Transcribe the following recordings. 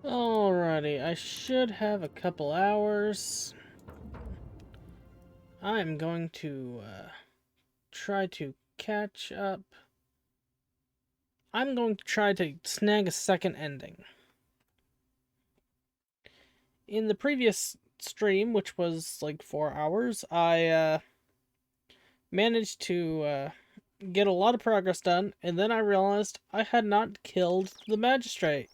Alrighty, I should have a couple hours. I'm going to try to catch up. I'm going to try to snag a second ending. In the previous stream, which was like 4 hours, I managed to get a lot of progress done, and then I realized I had not killed the magistrate,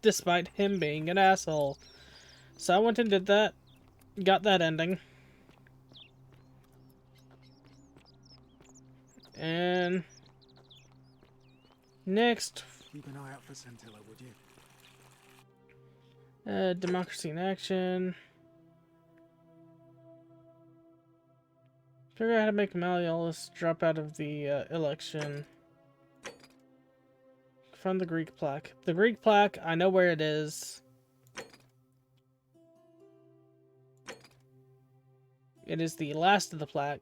despite him being an asshole. So I went and did that, got that ending. And next, Keep an eye out for Scintilla, would you? democracy in action. Figure out how to make Malleolus drop out of the election. From the Greek plaque. The Greek plaque, I know where it is. It is the last of the plaque.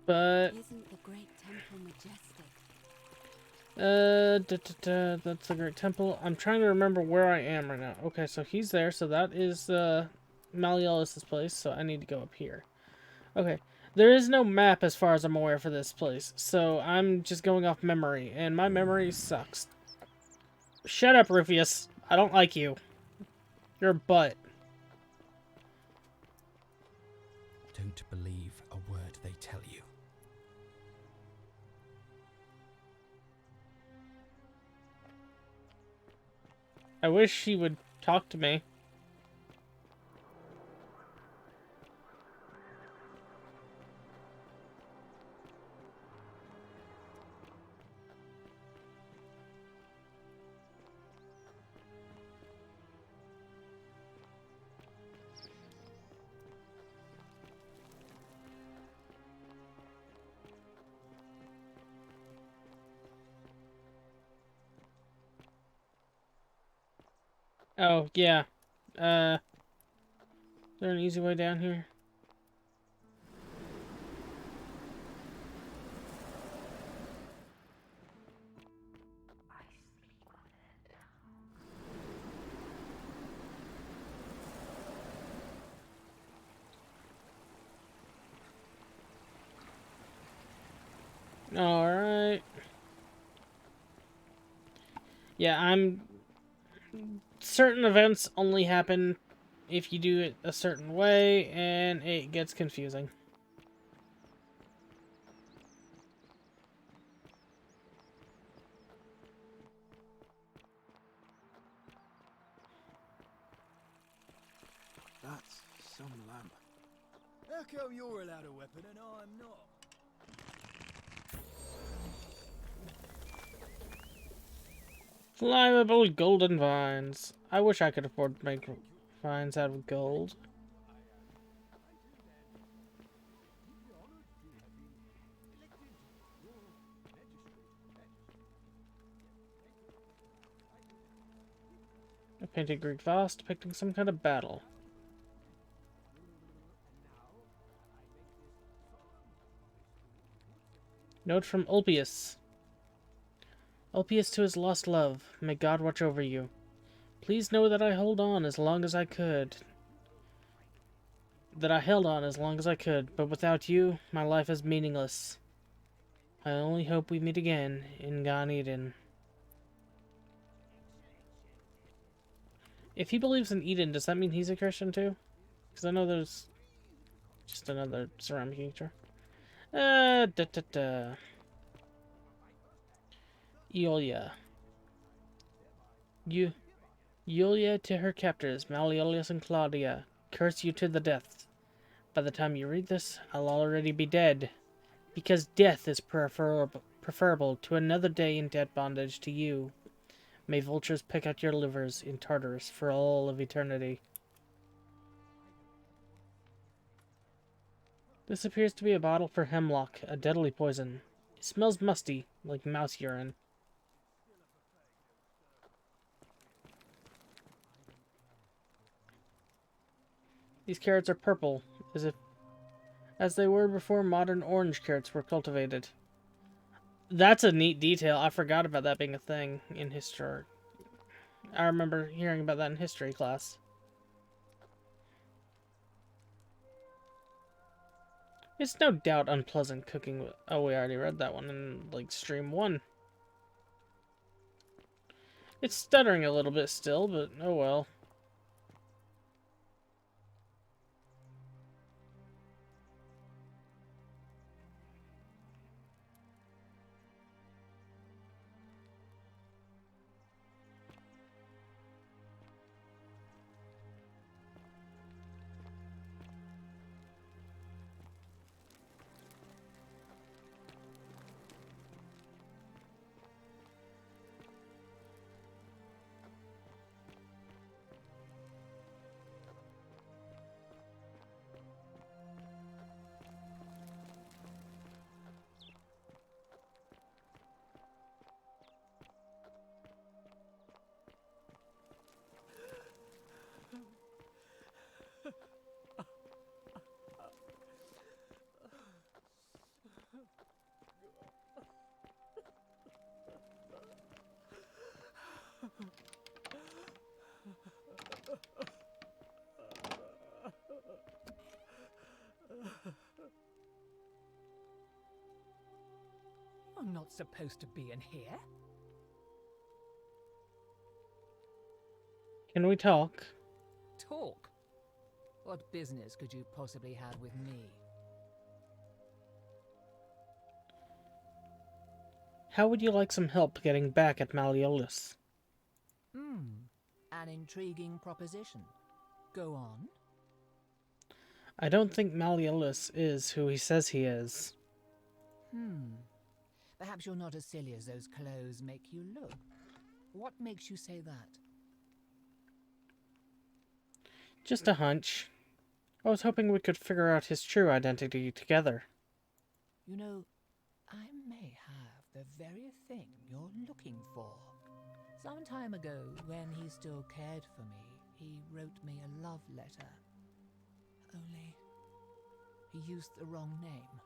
But Isn't the great temple majestic? that's a great temple. I'm trying to remember where I am right now. Okay, so he's there, so that is Malleolus's place, so I need to go up here. Okay. There is no map as far as I'm aware for this place, so I'm just going off memory, and my memory sucks. Shut up, Rufius. I don't like you. You're a butt. Don't believe a word they tell you. I wish he would talk to me. Oh, yeah. Is there an easy way down here? Alright. Yeah, certain events only happen if you do it a certain way, and it gets confusing. That's some lamp. How come you're allowed a weapon and I'm not? Flammable golden vines. I wish I could afford to make vines out of gold. A painted Greek vase depicting some kind of battle. Note from Ulpius. Ulpius to his lost love. May God watch over you. Please know that I hold on as long as I could. That I held on as long as I could, but without you, my life is meaningless. I only hope we meet again in Gan Eden. If he believes in Eden, does that mean he's a Christian too? Because I know there's just another ceramic creature. Eolia. Eolia to her captors, Malleolus and Claudia. Curse you to the death. By the time you read this, I'll already be dead. Because death is preferable to another day in dead bondage to you. May vultures pick at your livers in Tartarus for all of eternity. This appears to be a bottle for hemlock, a deadly poison. It smells musty, like mouse urine. These carrots are purple, as they were before modern orange carrots were cultivated. That's a neat detail. I forgot about that being a thing in history. I remember hearing about that in history class. It's no doubt unpleasant cooking. Oh, we already read that one in, like, stream 1. It's stuttering a little bit still, but oh well. I'm not supposed to be in here. Can we talk? Talk? What business could you possibly have with me? How would you like some help getting back at Malleolus? An intriguing proposition. Go on. I don't think Malleolus is who he says he is. Perhaps you're not as silly as those clothes make you look. What makes you say that? Just a hunch. I was hoping we could figure out his true identity together. You know, I may have the very thing you're looking for. Some time ago, when he still cared for me, he wrote me a love letter. Only, he used the wrong name.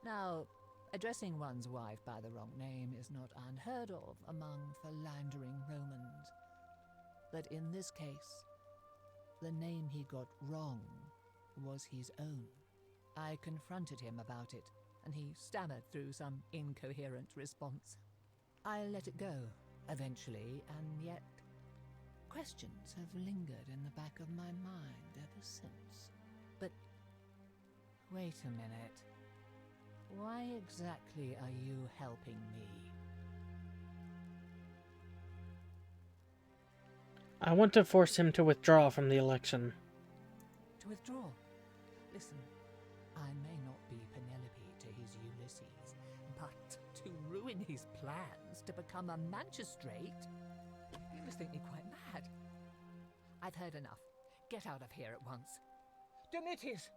Now, addressing one's wife by the wrong name is not unheard of among philandering Romans. But in this case, the name he got wrong was his own. I confronted him about it, and he stammered through some incoherent response. I let it go, eventually, and yet questions have lingered in the back of my mind ever since. But wait a minute. Why exactly are you helping me? I want to force him to withdraw from the election. To withdraw? Listen, I may not be Penelope to his Ulysses, but to ruin his plans to become a magistrate? You must think me quite mad. I've heard enough. Get out of here at once. Domitius,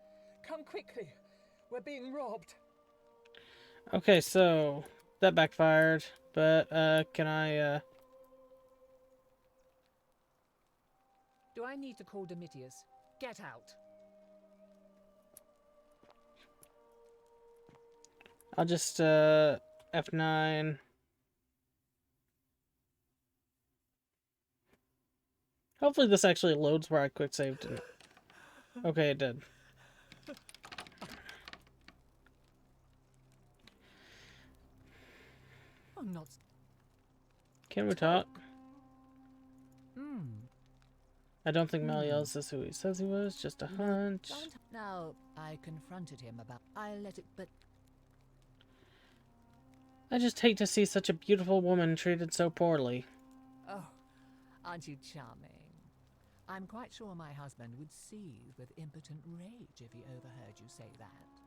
come quickly. We're being robbed. Okay, so that backfired, but can I Do I need to call Domitius? Get out. I'll just F9. Hopefully this actually loads where I quick saved it. Okay, it did. I'm not. Can we talk? Hmm. I don't think Malleolus is who he says he was, just a hunch. Now, I confronted him about. I let it, but I just hate to see such a beautiful woman treated so poorly. oh, aren't you charming? I'm quite sure my husband would seethe with impotent rage if he overheard you say that.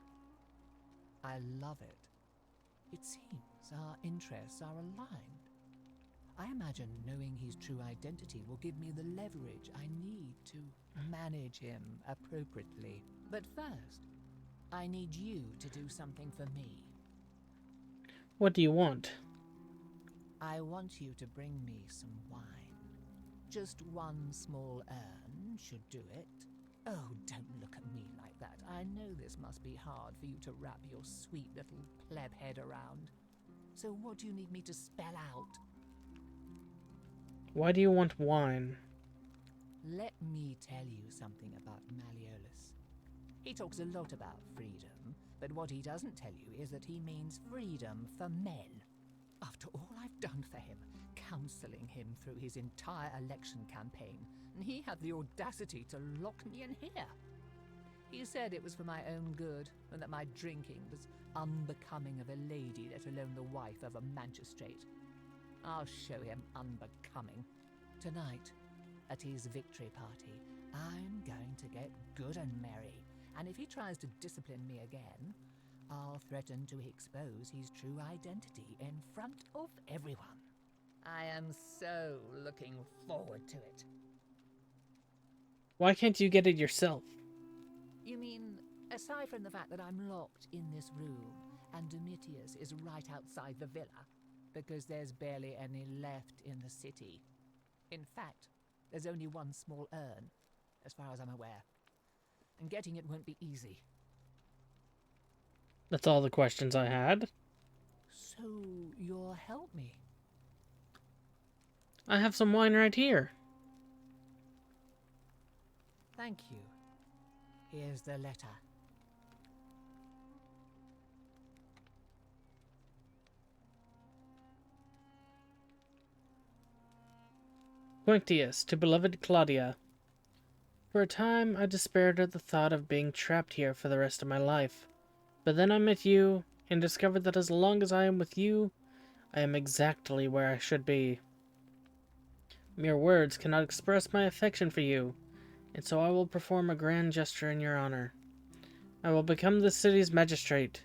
I love it. It seems our interests are aligned. I imagine knowing his true identity will give me the leverage I need to manage him appropriately. But first, I need you to do something for me. What do you want? I want you to bring me some wine. Just one small urn should do it. Oh, don't look at me like that. I know this must be hard for you to wrap your sweet little pleb head around. So what do you need me to spell out? Why do you want wine? Let me tell you something about Malleolus. He talks a lot about freedom, but what he doesn't tell you is that he means freedom for men. After all I've done for him, counseling him through his entire election campaign, and he had the audacity to lock me in here. He said it was for my own good, and that my drinking was unbecoming of a lady, let alone the wife of a magistrate. I'll show him unbecoming. Tonight, at his victory party, I'm going to get good and merry, and if he tries to discipline me again, I'll threaten to expose his true identity in front of everyone. I am so looking forward to it. Why can't you get it yourself? You mean, aside from the fact that I'm locked in this room, and Domitius is right outside the villa, because there's barely any left in the city. In fact, there's only one small urn, as far as I'm aware. And getting it won't be easy. That's all the questions I had. So, you'll help me? I have some wine right here. Thank you. Here's the letter. Quinctius, to beloved Claudia. For a time, I despaired at the thought of being trapped here for the rest of my life. But then I met you, and discovered that as long as I am with you, I am exactly where I should be. Mere words cannot express my affection for you, and so I will perform a grand gesture in your honor. I will become the city's magistrate,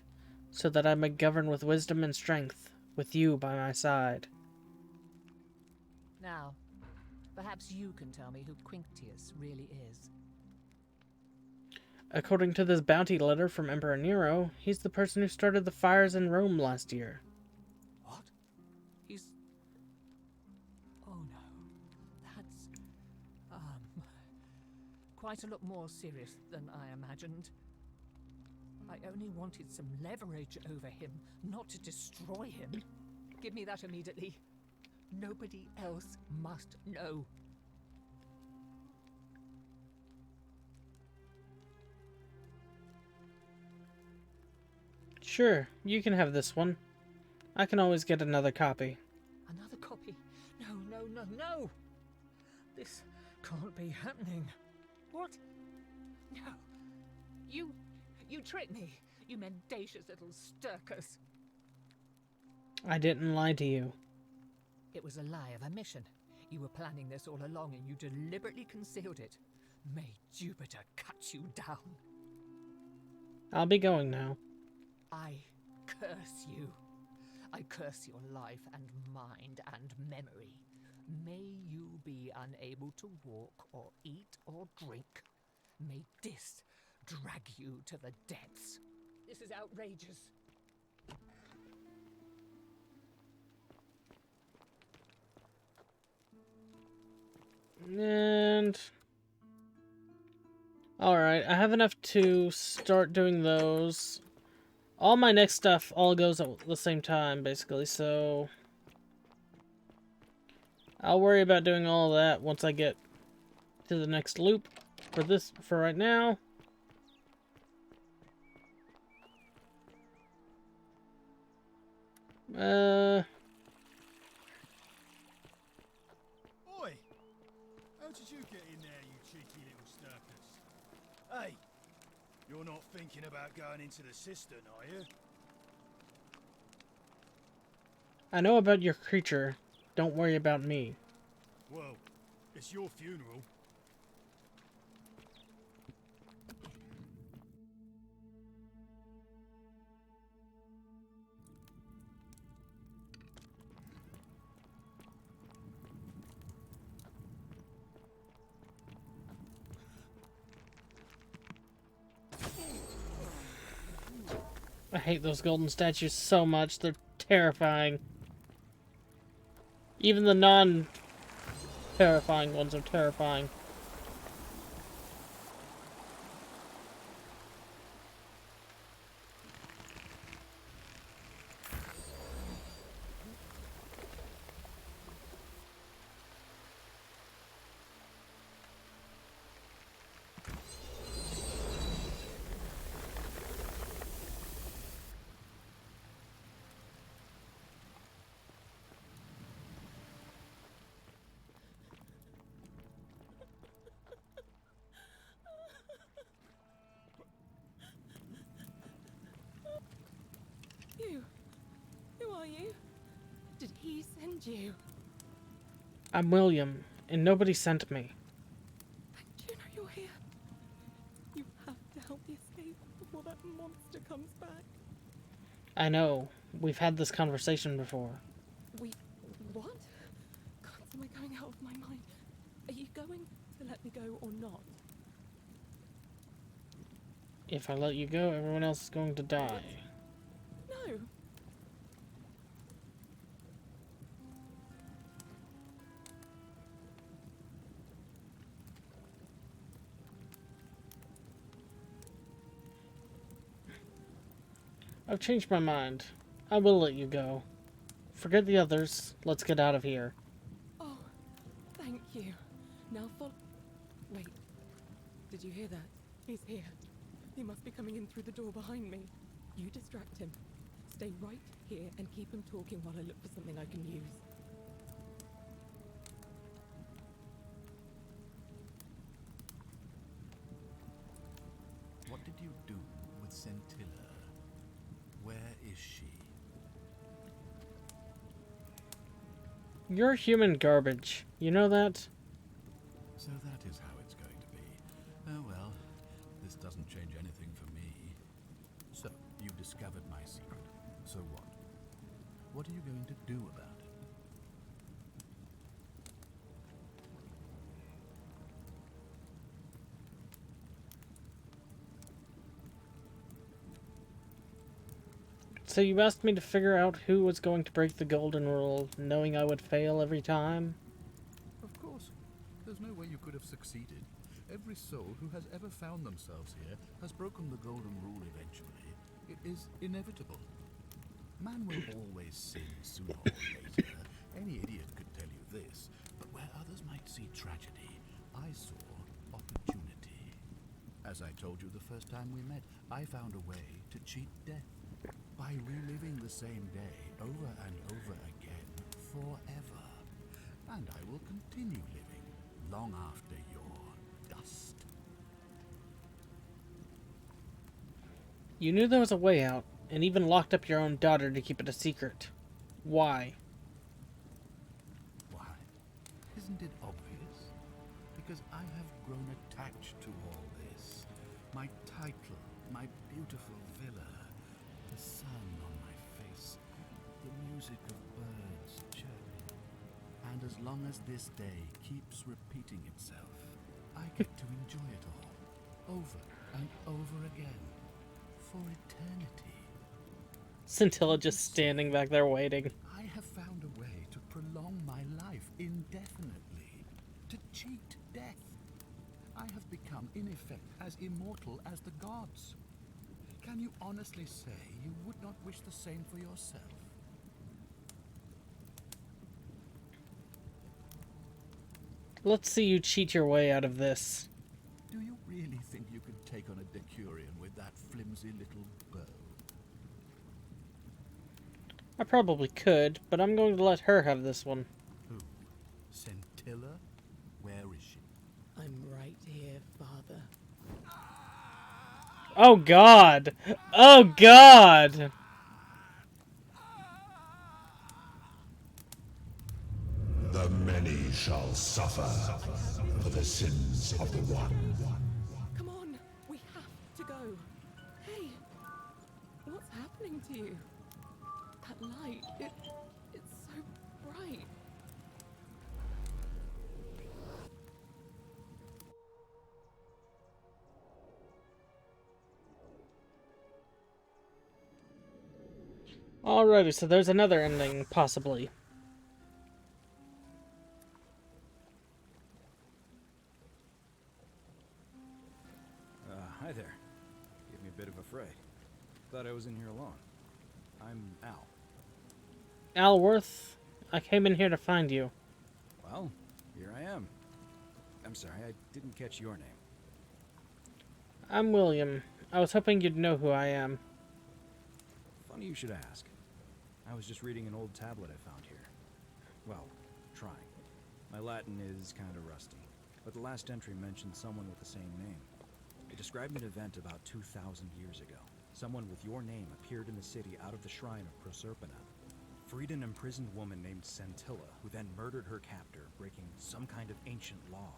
so that I may govern with wisdom and strength, with you by my side. Now, perhaps you can tell me who Quinctius really is. According to this bounty letter from Emperor Nero, he's the person who started the fires in Rome last year. What? He's... Oh no. That's... quite a lot more serious than I imagined. I only wanted some leverage over him, not to destroy him. Give me that immediately. Nobody else must know. Sure, you can have this one. I can always get another copy. Another copy? No, no, no, no! This can't be happening. What? No. You tricked me, you mendacious little stirkers. I didn't lie to you. It was a lie of a mission. You were planning this all along and you deliberately concealed it. May Jupiter cut you down. I'll be going now. I curse you. I curse your life and mind and memory. May you be unable to walk or eat or drink. May this drag you to the depths. This is outrageous. And... Alright, I have enough to start doing those. All my next stuff all goes at the same time, basically, so... I'll worry about doing all that once I get to the next loop. For right now... Oi! How did you get in there, you cheeky little stirkers? Hey! You're not thinking about going into the cistern, are you? I know about your creature. Don't worry about me. Well, it's your funeral. I hate those golden statues so much. They're terrifying. Even the non-terrifying ones are terrifying. You? Who are you? Did he send you? I'm William, and nobody sent me. Do you know you're here? You have to help me escape before that monster comes back. I know. We've had this conversation before. What? God, am I going out of my mind? Are you going to let me go or not? If I let you go, everyone else is going to die. No. I've changed my mind. I will let you go. Forget the others. Let's get out of here. Oh, thank you. Now follow. Wait. Did you hear that? He's here. He must be coming in through the door behind me. You distract him. Stay right here and keep him talking while I look for something I can use. What did you do with Scintilla? Where is she? You're human garbage. You know that? So that is how it's going to be. Oh well, this doesn't change anything for me. So, you discovered my secret. So what? What are you going to do about it? So you asked me to figure out who was going to break the golden rule, knowing I would fail every time? Of course. There's no way you could have succeeded. Every soul who has ever found themselves here has broken the golden rule eventually. It is inevitable. Man will always sin sooner or later. Any idiot could tell you this. But where others might see tragedy, I saw opportunity. As I told you the first time we met, I found a way to cheat death. By reliving the same day over and over again forever. And I will continue living long after your dust. You knew there was a way out, and even locked up your own daughter to keep it a secret. Why? Why? Isn't it obvious? Because I have grown attached to all this. My title, my beautiful villa, the sun on my face, the music of birds chirping. And as long as this day keeps repeating itself, I get to enjoy it all, over and over again, for eternity. Scintilla just standing back there waiting. I have found a way to prolong my life indefinitely, to cheat death. I have become, in effect, as immortal as the gods. Can you honestly say you would not wish the same for yourself? Let's see you cheat your way out of this. Do you really think you could take on a Decurion with that flimsy little bow? I probably could, but I'm going to let her have this one. Who? Scintilla? Where is she? I'm right here, Father. Oh God! Oh God! The many shall suffer for the sins of the one. Come on, we have to go. Hey, what's happening to you? That light, it's so bright. Alrighty, so there's another ending, possibly. Hi there. Gave me a bit of a fright. Thought I was in here alone. I'm Al. Alworth, I came in here to find you. Well, here I am. I'm sorry, I didn't catch your name. I'm William. I was hoping you'd know who I am. Funny you should ask. I was just reading an old tablet I found here. Well, trying. My Latin is kind of rusty, but the last entry mentioned someone with the same name. It described an event about 2,000 years ago. Someone with your name appeared in the city out of the shrine of Proserpina. Freed an imprisoned woman named Scintilla, who then murdered her captor, breaking some kind of ancient law.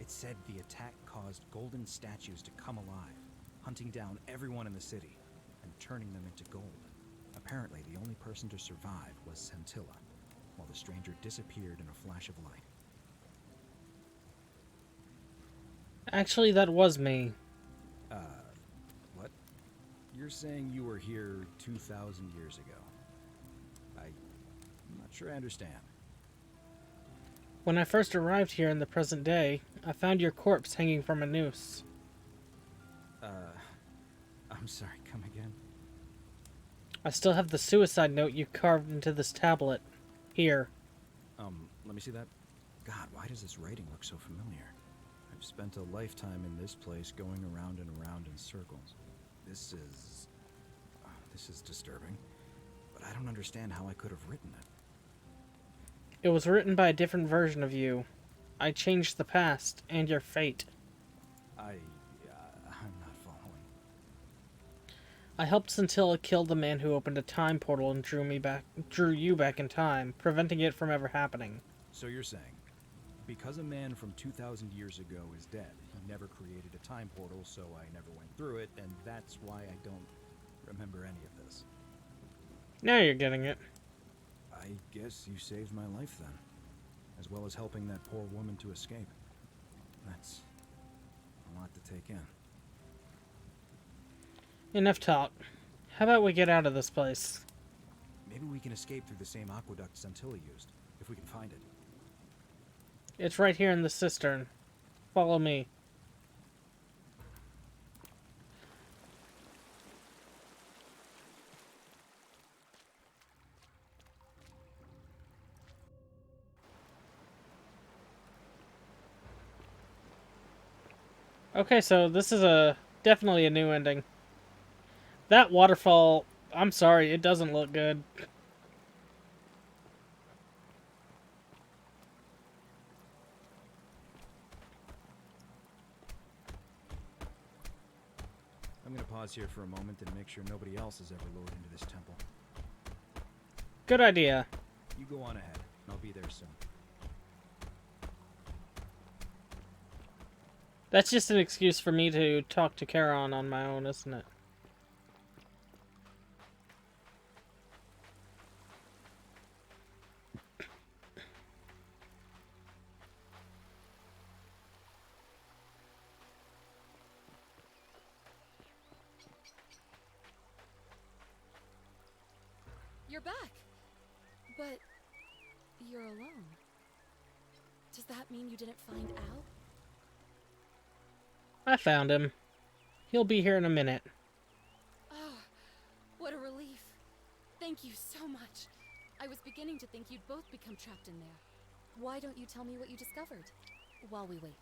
It said the attack caused golden statues to come alive, hunting down everyone in the city and turning them into gold. Apparently, the only person to survive was Scintilla, while the stranger disappeared in a flash of light. Actually, that was me. What? You're saying you were here 2,000 years ago? I'm not sure I understand. When I first arrived here in the present day, I found your corpse hanging from a noose. I'm sorry, come again? I still have the suicide note you carved into this tablet. Here. Let me see that. God, why does this writing look so familiar? I've spent a lifetime in this place going around and around in circles. This is disturbing. But I don't understand how I could have written it. It was written by a different version of you. I changed the past and your fate. I'm not following. I helped Scintilla kill the man who opened a time portal and drew you back in time, preventing it from ever happening. So you're saying, because a man from 2,000 years ago is dead, he never created a time portal, so I never went through it, and that's why I don't remember any of this. Now you're getting it. I guess you saved my life then, as well as helping that poor woman to escape. That's a lot to take in. Enough talk. How about we get out of this place? Maybe we can escape through the same aqueduct Scintilla used, if we can find it. It's right here in the cistern. Follow me. Okay, so this is definitely a new ending. That waterfall, I'm sorry, it doesn't look good. I'm gonna pause here for a moment and make sure nobody else has ever lured into this temple. Good idea. You go on ahead. I'll be there soon. That's just an excuse for me to talk to Charon on my own, isn't it? You're back. But you're alone. Does that mean you didn't find Al? I found him. He'll be here in a minute. Oh, what a relief. Thank you so much. I was beginning to think you'd both become trapped in there. Why don't you tell me what you discovered while we wait?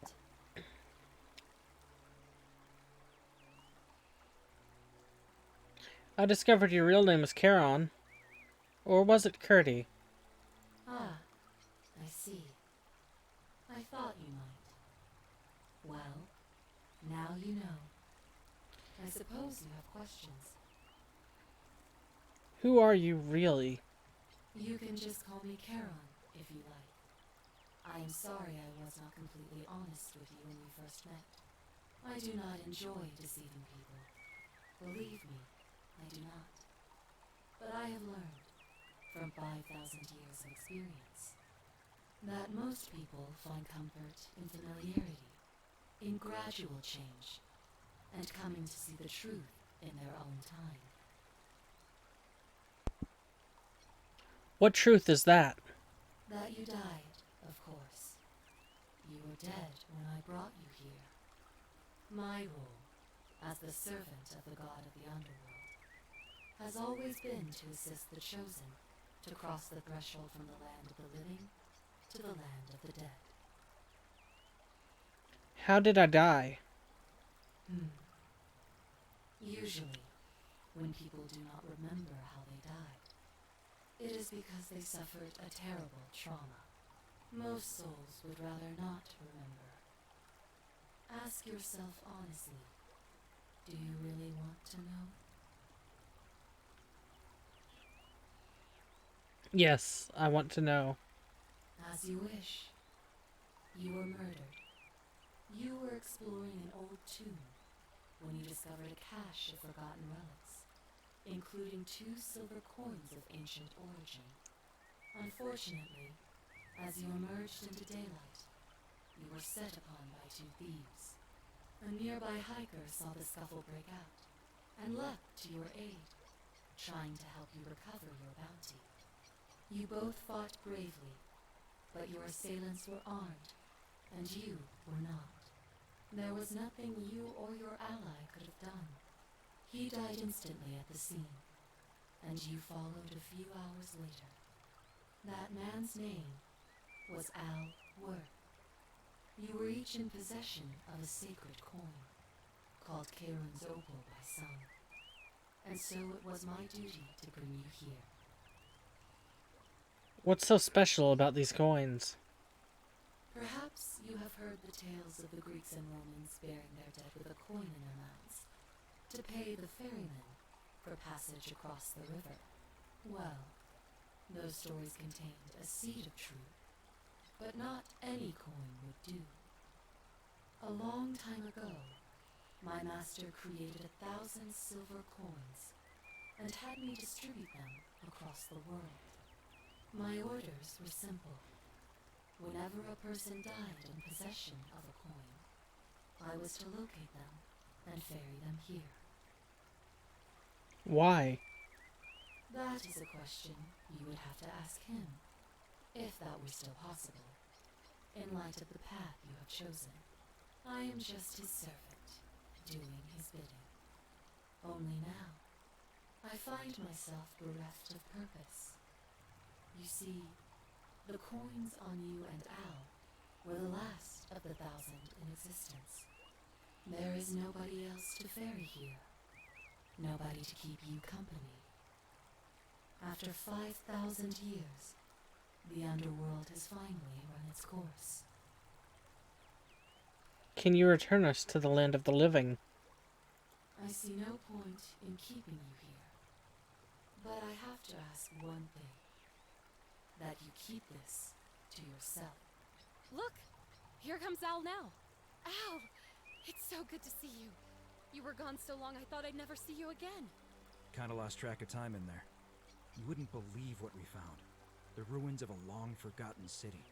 I discovered your real name is Charon. Or was it Curdy? Ah, I see. I thought you might. Well, now you know. I suppose you have questions. Who are you really? You can just call me Charon, if you like. I am sorry I was not completely honest with you when we first met. I do not enjoy deceiving people. Believe me, I do not. But I have learned, from 5,000 years of experience, that most people find comfort in familiarity, in gradual change, and coming to see the truth in their own time. What truth is that? That you died, of course. You were dead when I brought you here. My role, as the servant of the god of the underworld, has always been to assist the chosen to cross the threshold from the land of the living to the land of the dead. How did I die? Usually, when people do not remember how they died, it is because they suffered a terrible trauma. Most souls would rather not remember. Ask yourself honestly, do you really want to know? Yes, I want to know. As you wish. You were murdered. You were exploring an old tomb when you discovered a cache of forgotten relics, including 2 silver coins of ancient origin. Unfortunately, as you emerged into daylight, you were set upon by 2 thieves. A nearby hiker saw the scuffle break out and leapt to your aid, trying to help you recover your bounty. You both fought bravely, but your assailants were armed, and you were not. There was nothing you or your ally could have done. He died instantly at the scene, and you followed a few hours later. That man's name was Al Worth. You were each in possession of a sacred coin, called Karen's Opal by some, and so it was my duty to bring you here. What's so special about these coins? Perhaps you have heard the tales of the Greeks and Romans burying their dead with a coin in their mouths to pay the ferryman for passage across the river. Well, those stories contained a seed of truth, but not any coin would do. A long time ago, my master created 1,000 silver coins and had me distribute them across the world. My orders were simple. Whenever a person died in possession of a coin, I was to locate them and ferry them here. Why? That is a question you would have to ask him, if that were still possible, in light of the path you have chosen. I am just his servant, doing his bidding. Only now, I find myself bereft of purpose. You see, the coins on you and Al were the last of the 1,000 in existence. There is nobody else to ferry here. Nobody to keep you company. After 5,000 years, the underworld has finally run its course. Can you return us to the land of the living? I see no point in keeping you here. But I have to ask one thing. That you keep this to yourself. Look! Here comes Al now. Al! It's so good to see you. You were gone so long I thought I'd never see you again. Kinda lost track of time in there. You wouldn't believe what we found. The ruins of a long-forgotten city.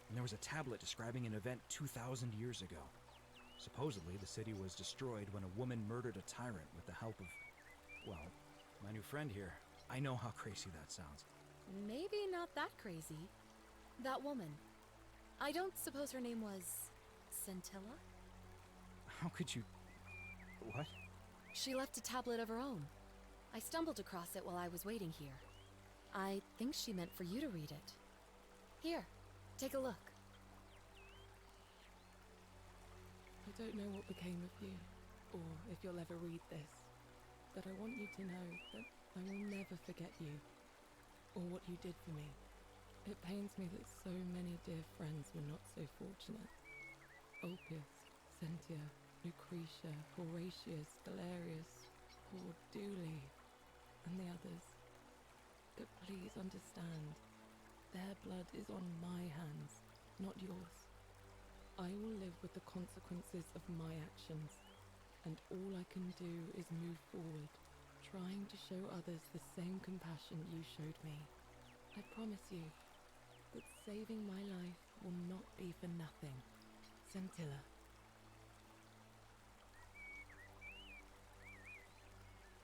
And there was a tablet describing an event 2,000 years ago. Supposedly, the city was destroyed when a woman murdered a tyrant with the help of, well, my new friend here. I know how crazy that sounds. Maybe not that crazy. That woman. I don't suppose her name was Scintilla? How could you... What? She left a tablet of her own. I stumbled across it while I was waiting here. I think she meant for you to read it. Here, take a look. I don't know what became of you, or if you'll ever read this, but I want you to know that I will never forget you, or what you did for me. It pains me that so many dear friends were not so fortunate. Ulpius, Sentia, Lucretia, Horatius, Galerius, poor Dooley, and the others. But please understand, their blood is on my hands, not yours. I will live with the consequences of my actions, and all I can do is move forward, trying to show others the same compassion you showed me. I promise you that saving my life will not be for nothing. Scintilla.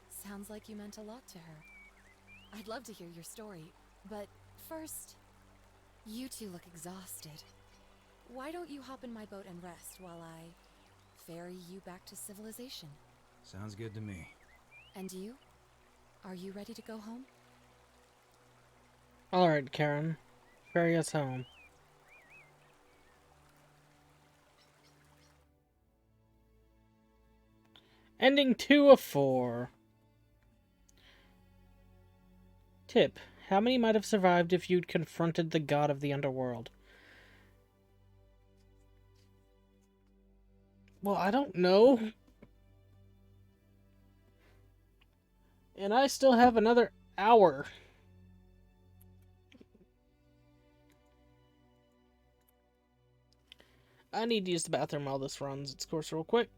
Sounds like you meant a lot to her. I'd love to hear your story, but first, you two look exhausted. Why don't you hop in my boat and rest while I ferry you back to civilization? Sounds good to me. And you? Are you ready to go home? Alright, Karen. Ferry us home. Ending 2 of 4. Tip. How many might have survived if you'd confronted the god of the underworld? Well, I don't know. And I still have another hour. I need to use the bathroom while this runs its course real quick.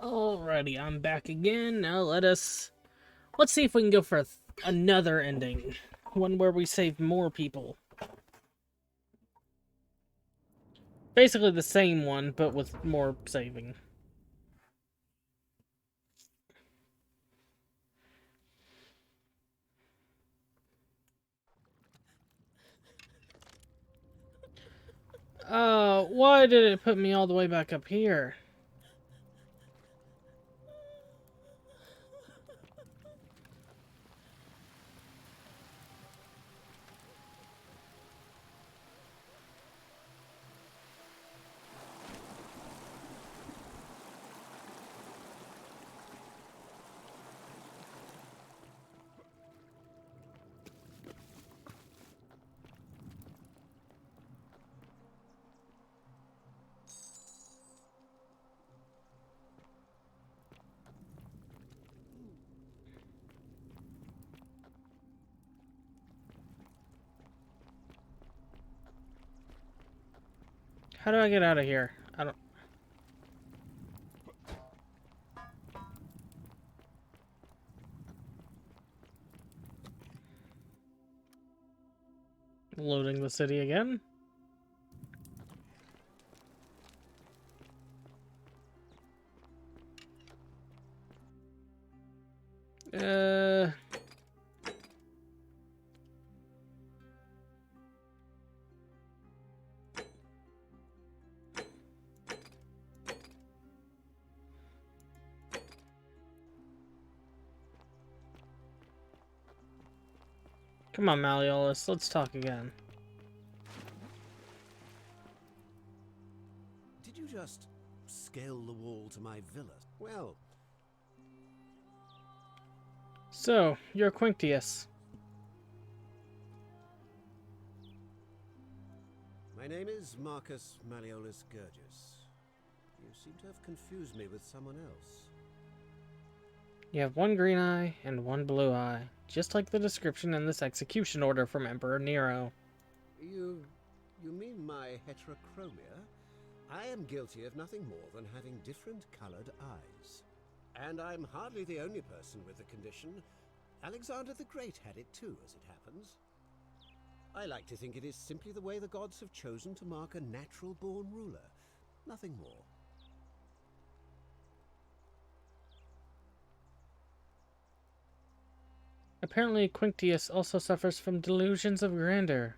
Alrighty, I'm back again. Now let's see if we can go for another ending. One where we save more people. Basically the same one, but with more saving. Why did it put me all the way back up here? How do I get out of here? I don't... Loading the city again. Come on, Malleolus, let's talk again. Did you just scale the wall to my villa? Well... So, you're Quinctius. My name is Marcus Malleolus Gurgis. You seem to have confused me with someone else. You have one green eye and one blue eye, just like the description in this execution order from Emperor Nero. You mean my heterochromia? I am guilty of nothing more than having different colored eyes. And I'm hardly the only person with the condition. Alexander the Great had it too, as it happens. I like to think it is simply the way the gods have chosen to mark a natural-born ruler. Nothing more. Apparently, Quinctius also suffers from delusions of grandeur.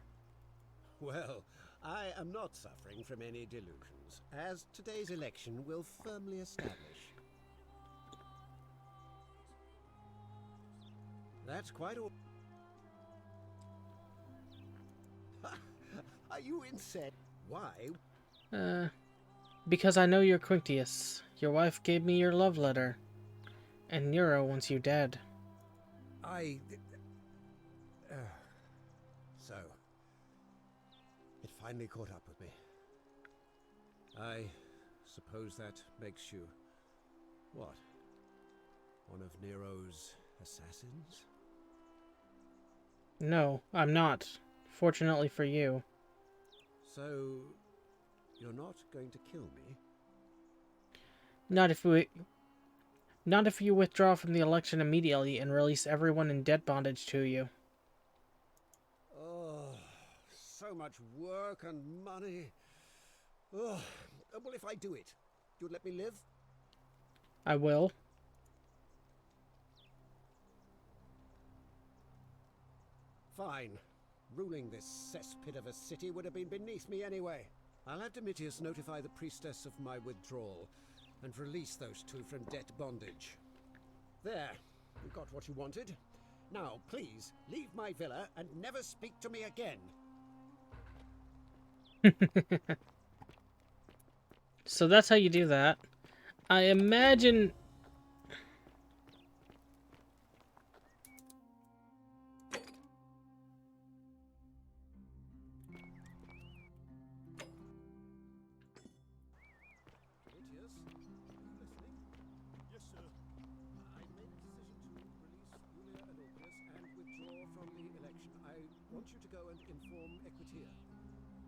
Well, I am not suffering from any delusions, as today's election will firmly establish. That's quite all. Are you insane? Why? Because I know you're Quinctius. Your wife gave me your love letter. And Nero wants you dead. So, it finally caught up with me. I suppose that makes you, what, one of Nero's assassins? No, I'm not. Fortunately for you. So, you're not going to kill me? Not if you withdraw from the election immediately and release everyone in debt bondage to you. Oh, so much work and money. Oh, well, if I do it, you'd let me live? I will. Fine. Ruling this cesspit of a city would have been beneath me anyway. I'll have Domitius notify the priestess of my withdrawal and release those two from debt bondage. There, you got what you wanted. Now, please, leave my villa and never speak to me again. So that's how you do that. I imagine...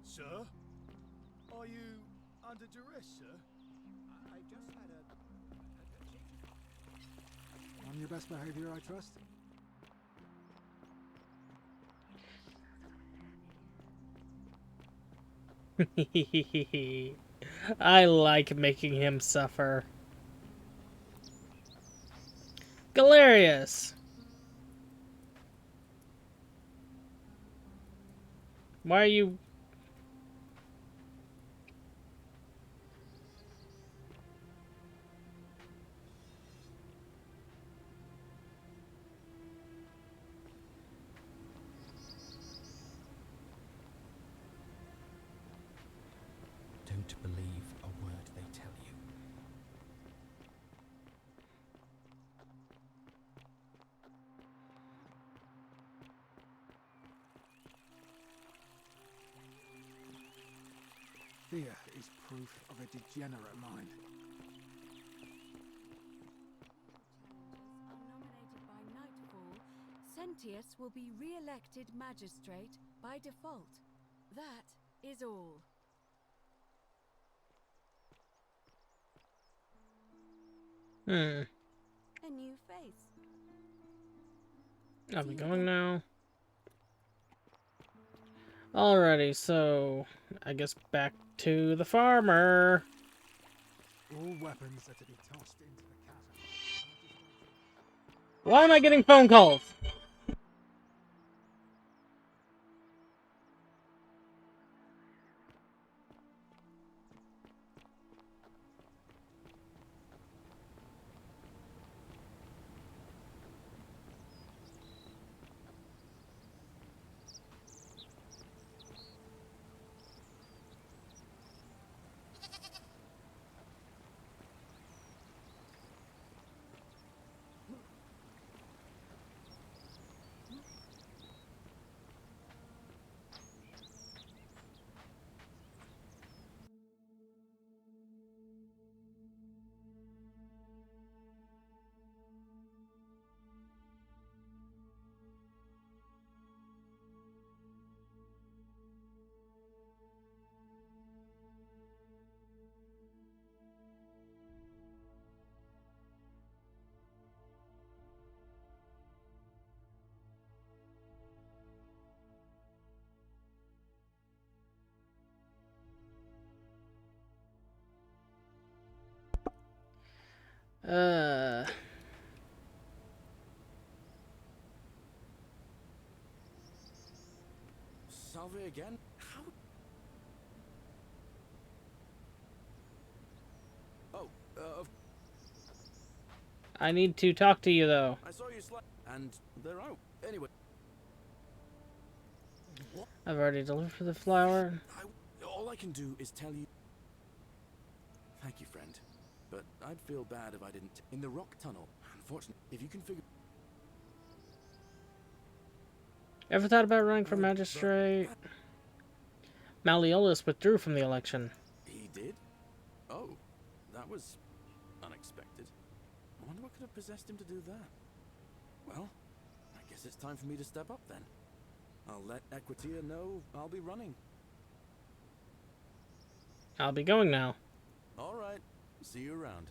Sir? Are you under duress, sir? I just had a On your best behavior, I trust? I like making him suffer. Galerius! Why are you... Don't believe a word they tell you. Fear is proof of a degenerate mind. Are nominated by nightfall, Sentius will be re-elected magistrate by default. That is all. A new face. Are we going now? Alrighty, so I guess back to the farmer. All weapons are to be tossed into the chasm. Why am I getting phone calls? Salve again? How? Oh, I need to talk to you, though. I saw you and they're out. Anyway. What? I've already delivered the flower. All I can do is tell you. Thank you, friend. But I'd feel bad if I didn't. In the rock tunnel, unfortunately, if you can figure. Ever thought about running for magistrate? Malleolus withdrew from the election. He did? Oh, that was unexpected. I wonder what could have possessed him to do that. Well, I guess it's time for me to step up then. I'll let Equitia know I'll be running. I'll be going now. All right. See you around.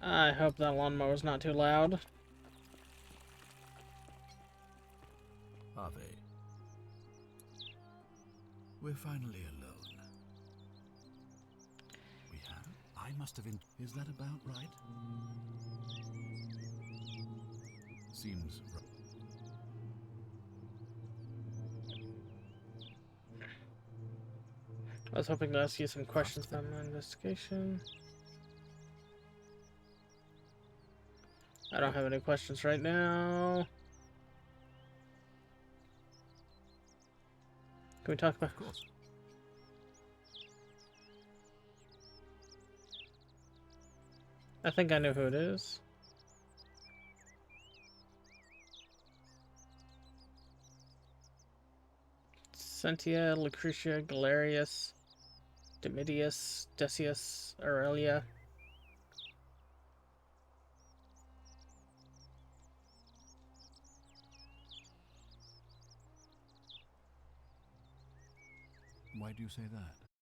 I hope that lawnmower's not too loud. Ave. We're finally alone. We have? I must have Is that about right? Seems right. I was hoping to ask you some questions about my investigation. I don't have any questions right now. Can we talk about... Of course. I think I know who it is. Sentia, Lucretia, Galerius, Domitius, Decius, Aurelia. Why do you say that?